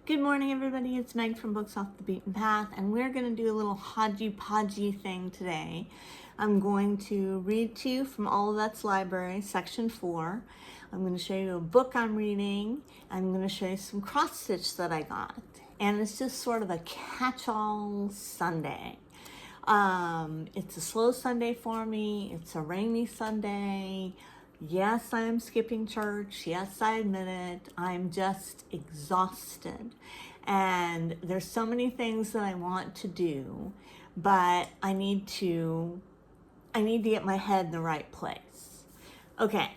Good morning, everybody. It's Meg from Books Off the Beaten Path, and we're going to do a little hodgy-podgy thing today. I'm going to read to you from Olivette's library, section 4. I'm going to show you a book I'm reading. I'm going to show you some cross-stitch that I got. And it's just sort of a catch-all Sunday. It's a slow Sunday for me. It's a rainy Sunday. Yes, I am skipping church. Yes, I admit it. I'm just exhausted. And there's so many things that I want to do, but I need to get my head in the right place. Okay,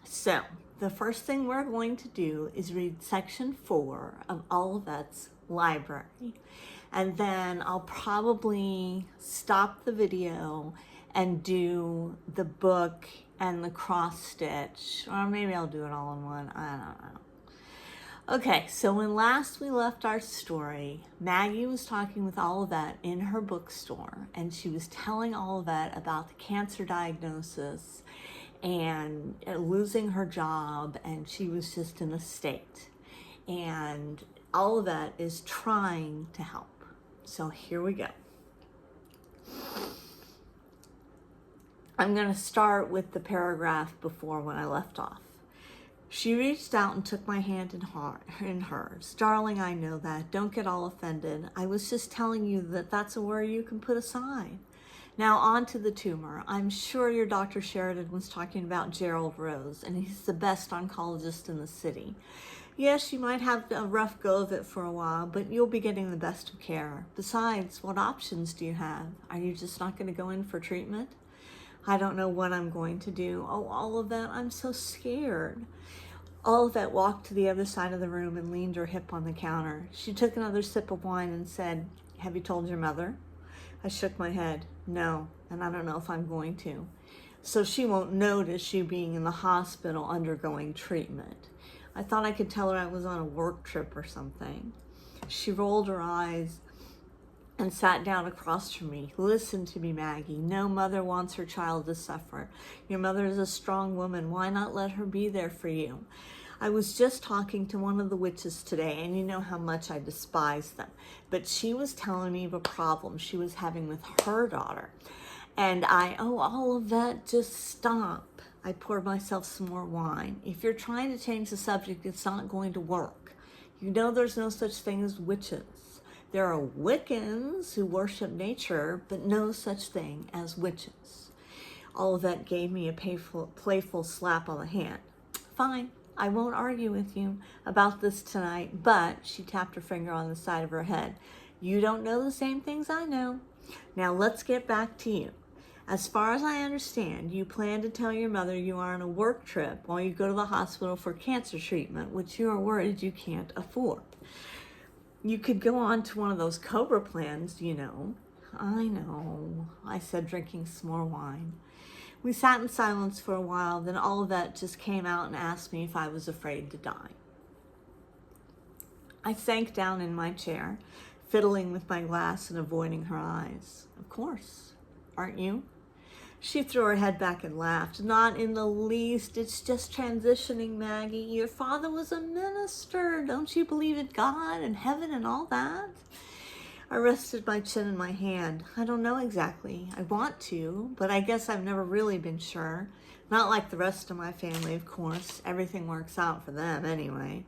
so the first thing we're going to do is read section 4 of Olivette's library. And then I'll probably stop the video and do the book and the cross stitch, or maybe I'll do it all in one. I don't know. Okay, so when last we left our story, Maggie was talking with Olivette in her bookstore, and she was telling Olivette about the cancer diagnosis and losing her job, and she was just in a state. And Olivette is trying to help. So here we go. I'm going to start with the paragraph before when I left off. She reached out and took my hand in hers. Darling, I know that. Don't get all offended. I was just telling you that that's a word you can put aside. Now on to the tumor. I'm sure your Dr. Sheridan was talking about Gerald Rose, and he's the best oncologist in the city. Yes, you might have a rough go of it for a while, but you'll be getting the best of care. Besides, what options do you have? Are you just not going to go in for treatment? I don't know what I'm going to do. Oh, Olivette, I'm so scared. Olivette walked to the other side of the room and leaned her hip on the counter. She took another sip of wine and said, "Have you told your mother?" I shook my head. No, and I don't know if I'm going to. So she won't notice you being in the hospital undergoing treatment. I thought I could tell her I was on a work trip or something. She rolled her eyes and sat down across from me. Listen to me, Maggie. No mother wants her child to suffer. Your mother is a strong woman. Why not let her be there for you? I was just talking to one of the witches today, and you know how much I despise them. But she was telling me of a problem she was having with her daughter. And Olivette, just stop. I poured myself some more wine. If you're trying to change the subject, it's not going to work. You know there's no such thing as witches. There are Wiccans who worship nature, but no such thing as witches. Olivette gave me a playful slap on the hand. Fine, I won't argue with you about this tonight, but she tapped her finger on the side of her head. You don't know the same things I know. Now let's get back to you. As far as I understand, you plan to tell your mother you are on a work trip while you go to the hospital for cancer treatment, which you are worried you can't afford. You could go on to one of those COBRA plans, you know. I know, I said, drinking some more wine. We sat in silence for a while, then Olivette just came out and asked me if I was afraid to die. I sank down in my chair, fiddling with my glass and avoiding her eyes. Of course, aren't you? She threw her head back and laughed. Not in the least. It's just transitioning, Maggie. Your father was a minister. Don't you believe in God and heaven and all that? I rested my chin in my hand. I don't know exactly. I want to, but I guess I've never really been sure. Not like the rest of my family, of course. Everything works out for them anyway.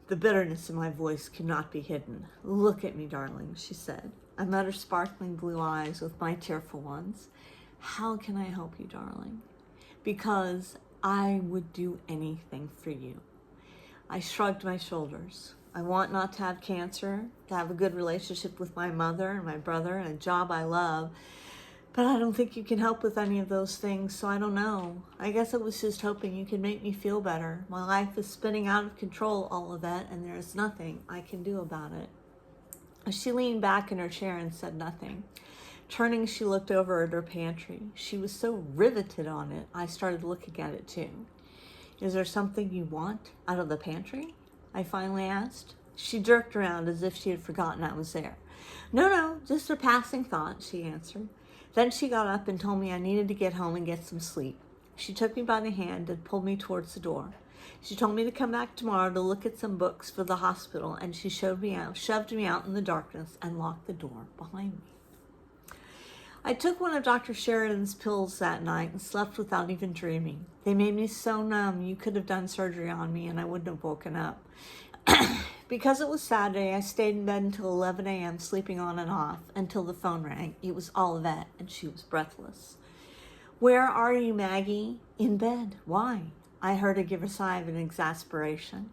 The bitterness in my voice could not be hidden. Look at me, darling, she said. I met her sparkling blue eyes with my tearful ones. How can I help you, darling? Because I would do anything for you. I shrugged my shoulders. I want not to have cancer, to have a good relationship with my mother and my brother and a job I love, but I don't think you can help with any of those things, so I don't know. I guess I was just hoping you could make me feel better. My life is spinning out of control, Olivette, and there is nothing I can do about it. She leaned back in her chair and said nothing. Turning, she looked over at her pantry. She was so riveted on it, I started looking at it too. Is there something you want out of the pantry? I finally asked. She jerked around as if she had forgotten I was there. No, just a passing thought, she answered. Then she got up and told me I needed to get home and get some sleep. She took me by the hand and pulled me towards the door. She told me to come back tomorrow to look at some books for the hospital, and she shoved me out in the darkness and locked the door behind me. I took one of Dr. Sheridan's pills that night and slept without even dreaming. They made me so numb you could have done surgery on me and I wouldn't have woken up. Because it was Saturday, I stayed in bed until 11 a.m., sleeping on and off, until the phone rang. It was Olivette, and she was breathless. "Where are you, Maggie?" "In bed." "Why?" I heard her give a sigh of exasperation.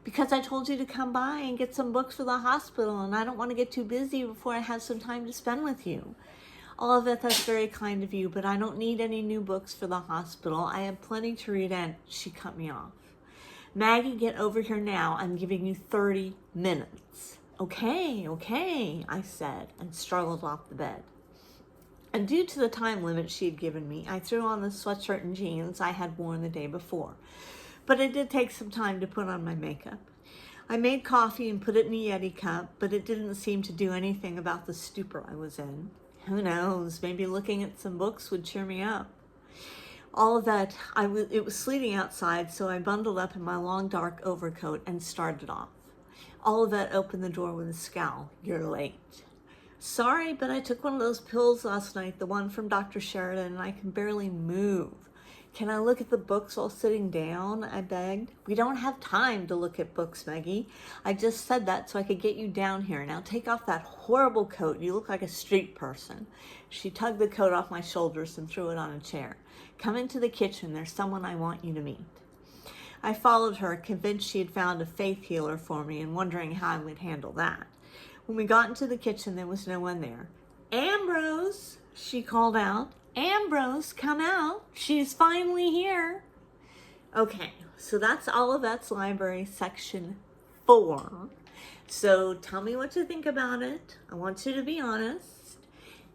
"Because I told you to come by and get some books for the hospital, and I don't want to get too busy before I have some time to spend with you." "Olivette, that's very kind of you, but I don't need any new books for the hospital. I have plenty to read," and she cut me off. "Maggie, get over here now. I'm giving you 30 minutes. Okay, I said, and struggled off the bed. And due to the time limit she had given me, I threw on the sweatshirt and jeans I had worn the day before. But it did take some time to put on my makeup. I made coffee and put it in a Yeti cup, but it didn't seem to do anything about the stupor I was in. Who knows, maybe looking at some books would cheer me up. All of that, it was sleeting outside, so I bundled up in my long dark overcoat and started off. All of that opened the door with a scowl. "You're late." "Sorry, but I took one of those pills last night, the one from Dr. Sheridan, and I can barely move." "Can I look at the books while sitting down?" I begged. "We don't have time to look at books, Maggie. I just said that so I could get you down here. Now take off that horrible coat. You look like a street person." She tugged the coat off my shoulders and threw it on a chair. "Come into the kitchen. There's someone I want you to meet." I followed her, convinced she had found a faith healer for me and wondering how I would handle that. When we got into the kitchen, there was no one there. "Ambrose," she called out. "Ambrose, come out. She's finally here." Okay, so that's Olivette's Library, section 4. So tell me what you think about it. I want you to be honest.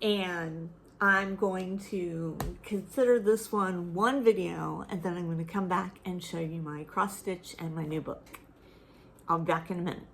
And I'm going to consider this one video, and then I'm going to come back and show you my cross stitch and my new book. I'll be back in a minute.